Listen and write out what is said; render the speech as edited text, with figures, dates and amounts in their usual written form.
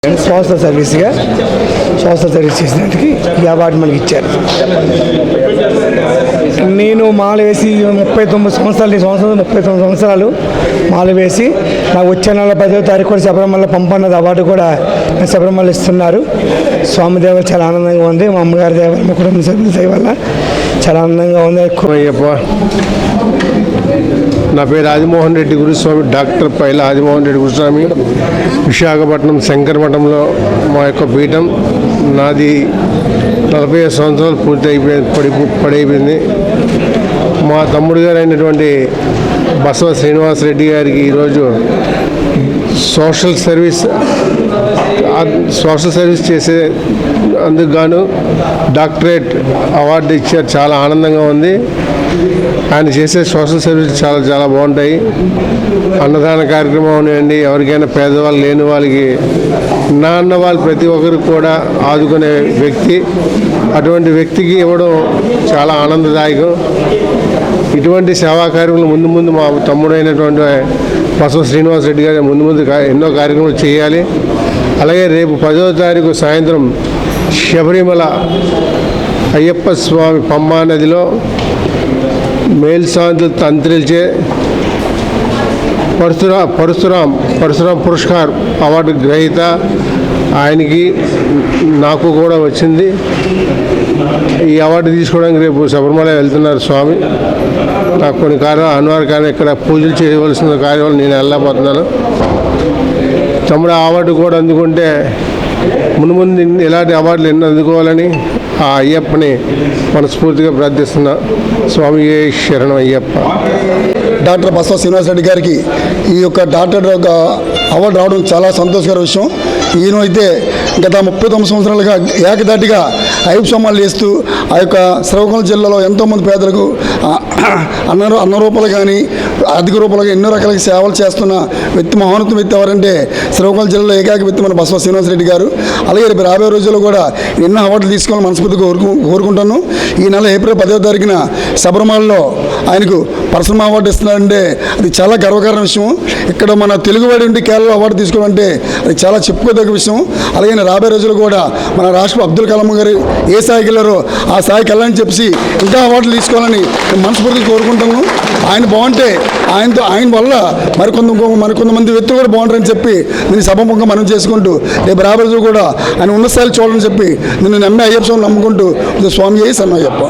Social service చేసినట్టుకి ఈ award మనకి ఇచ్చారు. నేను మాల వేసి 39 సంవత్సరాలు మాల వేసి నాకు వచ్చే నెల 10వ తారీఖు కూడా శబరిమల పంపన్నది అవార్డు కూడా శబరిమల ఇస్తున్నారు. స్వామి దేవ చాలా ఆనందంగా ఉంది. మా అమ్మగారి దేవ మా కుటుంబ సభ్యుల దయ వల్ల చాలా ఆనందంగా ఉంది. నా పేరు ఆదిమోహన్ రెడ్డి గురుస్వామి, డాక్టర్ పైల ఆదిమోహన్ రెడ్డి గురుస్వామి. విశాఖపట్నం శంకరమఠంలో మా యొక్క పీఠం. నాది 45 సంవత్సరాలు పూర్తి పడైపోయింది. మా తమ్ముడు గారు అయినటువంటి బసవ శ్రీనివాసరెడ్డి గారికి ఈరోజు సోషల్ సర్వీస్ చేసే అందుకు గాను డాక్టరేట్ అవార్డు ఇచ్చారు. చాలా ఆనందంగా ఉంది. ఆయన చేసే సోషల్ సర్వీస్ చాలా బాగుంటాయి. అన్నదాన కార్యక్రమం ఉన్నాయండి. ఎవరికైనా పేదవాళ్ళు లేని వాళ్ళకి అన్న వాళ్ళు ప్రతి ఒక్కరికి కూడా ఆదుకునే వ్యక్తి. అటువంటి వ్యక్తికి ఇవ్వడం చాలా ఆనందదాయకం. ఇటువంటి సేవా కార్యక్రమాలు ముందు మా తమ్ముడు అయినటువంటి బసవ శ్రీనివాసరెడ్డి గారు ముందు ఎన్నో కార్యక్రమాలు చేయాలి. అలాగే రేపు 10వ తారీఖు సాయంత్రం శబరిమల అయ్యప్ప స్వామి పంబా నదిలో మేల్సాంతులు తంత్రిల్చే పరశురాం పురస్కార్ అవార్డు గ్రహీత ఆయనకి నాకు కూడా వచ్చింది. ఈ అవార్డు తీసుకోవడానికి రేపు శబరిమల వెళ్తున్నారు స్వామి. నాకు కొన్ని అనివార్య ఇక్కడ పూజలు చేయవలసిన కార్యాలు నేను వెళ్ళకపోతున్నాను. తమ్ముడు అవార్డు కూడా అందుకుంటే ముందు ఇలాంటి అవార్డులు ఎన్నో అందుకోవాలని ఆ అయ్యప్పని మనస్ఫూర్తిగా ప్రార్థిస్తున్నా. స్వామి శరణం అయ్యప్ప. డాక్టర్ బసవ శ్రీనివాసరెడ్డి గారికి ఈ యొక్క డాక్టర్ అవార్డు రావడం చాలా సంతోషకర విషయం. ఈయన అయితే గత 39 సంవత్సరాలుగా ఏకదాటిగా అయ్యప్ప సోమాలు చేస్తూ ఆ యొక్క శ్రీకాకుళం జిల్లాలో ఎంతోమంది పేదలకు అన్న రూపాయలు కానీ అధిక రూపాయలు ఎన్నో రకాల సేవలు చేస్తున్న వ్యక్తి, మహోన్నత వ్యక్తి ఎవరంటే శ్రీకాకుళం జిల్లాలో ఏకాకి వ్యక్తి మన బసవ శ్రీనివాసరెడ్డి గారు. అలాగే రేపు రాబోయే రోజుల్లో కూడా ఎన్నో అవార్డులు తీసుకోవాలని మనస్ఫూర్తిగా కోరుకుంటాను. ఈ నెల ఏప్రిల్ 10వ తారీఖున శబరిమలలో ఆయనకు పరశురామ అవార్డు ఇస్తున్నారంటే అది చాలా గర్వకారణ విషయం. ఇక్కడ మన తెలుగువాడి ఉండి కేరళ అవార్డు తీసుకోవాలంటే అది చాలా చెప్పుకోదగ్గ విషయం. అలాగే రాబోయే రోజులు కూడా మన రాష్ట్ర అబ్దుల్ కలాం గారు ఏ స్థాయికి వెళ్ళారో ఆ స్థాయికి వెళ్ళాలని చెప్పి ఇంకా అవార్డులు తీసుకోవాలని మనస్ఫూర్తిగా కోరుకుంటాను. ఆయన బాగుంటే ఆయన వల్ల మరికొంతమంది వ్యక్తులు కూడా బాగుంటారని చెప్పి నేను సభముఖంగా మనం చేసుకుంటూ రేపు రాబోయే రోజులు కూడా ఆయన ఉన్న స్థాయిలో చూడాలని చెప్పి నేను నమ్మే అయ్యప్ప స్వామి నమ్ముకుంటూ స్వామి శరణం అయ్యప్ప.